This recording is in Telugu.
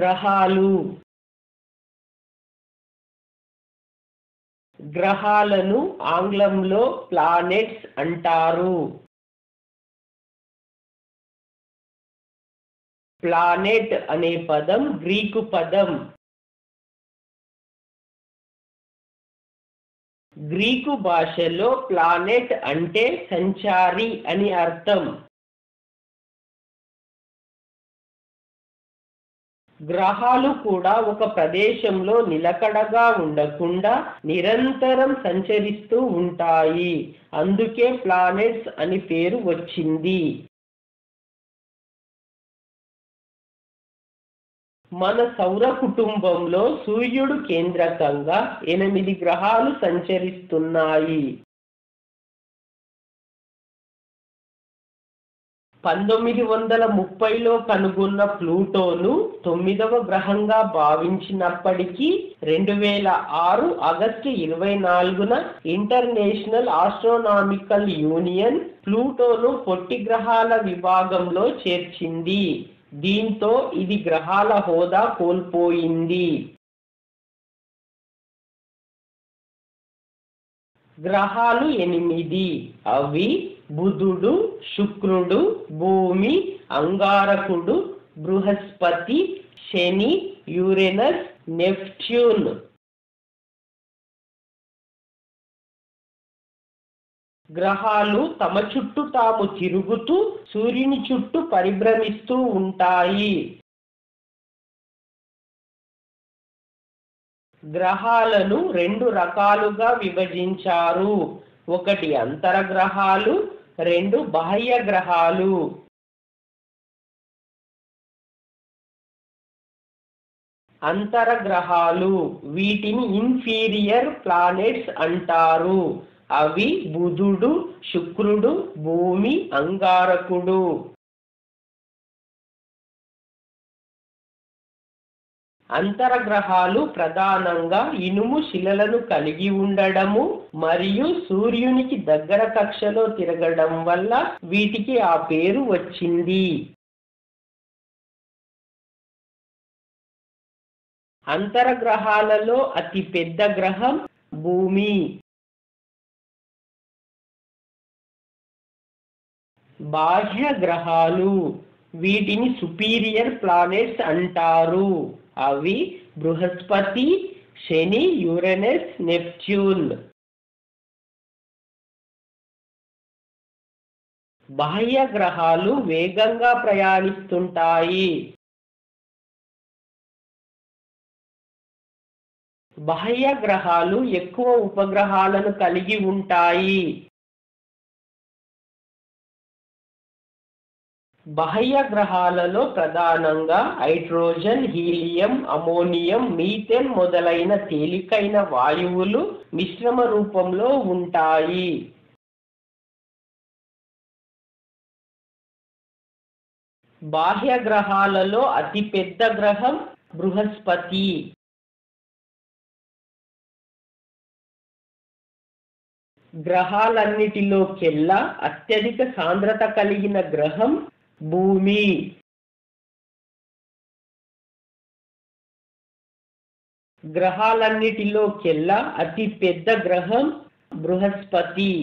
గ్రహాలు గ్రహాలను ఆంగ్లంలో ప్లానెట్స్ అంటారు. ప్లానెట్ అనే పదం గ్రీకు పదం. గ్రీకు భాషలో ప్లానెట్ అంటే సంచారి అని అర్థం. గ్రహాలు కూడా ఒక ప్రదేశంలో నిలకడగా ఉండకుండా నిరంతరం సంచరిస్తూ ఉంటాయి. అందుకే ప్లానెట్స్ అని పేరు వచ్చింది. మన సౌర కుటుంబంలో సూర్యుడు కేంద్రకంగా 8 గ్రహాలు సంచరిస్తున్నాయి. 1930లో కనుగొన్న ప్లూటోను 9వ గ్రహంగా భావించినప్పటికీ 2006 ఆగస్టు 24న ఇంటర్నేషనల్ ఆస్ట్రోనామికల్ యూనియన్ ప్లూటోను పొట్టి గ్రహాల విభాగంలో చేర్చింది. దీంతో ఇది గ్రహాల హోదా కోల్పోయింది. గ్రహాలు 8. అవి బుధుడు, శుక్రుడు, భూమి, అంగారకుడు, బృహస్పతి, శని, యురేనస్, నెప్ట్యూన్. గ్రహాలు తమ చుట్టూ తాము తిరుగుతూ సూర్యుని చుట్టూ పరిభ్రమిస్తూ ఉంటాయి. గ్రహాలను 2 రకాలుగా విభజించారు. ఒకటి అంతరగ్రహాలు, 2 బాహ్య గ్రహాలు. అంతరగ్రహాలు వీటిని ఇన్ఫీరియర్ ప్లానెట్స్ అంటారు. అవి బుధుడు, శుక్రుడు, భూమి, అంగారకుడు. అంతరగ్రహాలు ప్రధానంగా ఇనుము శిలలను కలిగి ఉండడము మరియు సూర్యునికి దగ్గర కక్షలో తిరగడం వల్ల వీటికి ఆ పేరు వచ్చింది. అంతరగ్రహాలలో అతి పెద్ద గ్రహం భూమి. బాహ్య గ్రహాలు వీటిని సుపీరియర్ ప్లానెట్స్ అంటారు. అవి బృహస్పతి, శని, యురేనస్, నెప్ట్యూన్. బాహ్య గ్రహాలు వేగంగా ప్రయాణిస్తుంటాయి. బాహ్య గ్రహాలు ఎక్కువ ఉపగ్రహాలను కలిగి ఉంటాయి. బాహ్య గ్రహాలలో ప్రధానంగా హైడ్రోజన్, హీలియం, అమోనియం, మీథేన్ మొదలైన తేలికైన వాయువులు మిశ్రమ రూపంలో ఉంటాయి. బాహ్య గ్రహాలలో అతి పెద్ద గ్రహం బృహస్పతి. గ్రహాలన్నిటిలోకెల్లా అత్యధిక సాంద్రత కలిగిన గ్రహం భూమి. గ్రహాలన్నిటిలోకెల్లా అతి పెద్ద గ్రహం బృహస్పతి.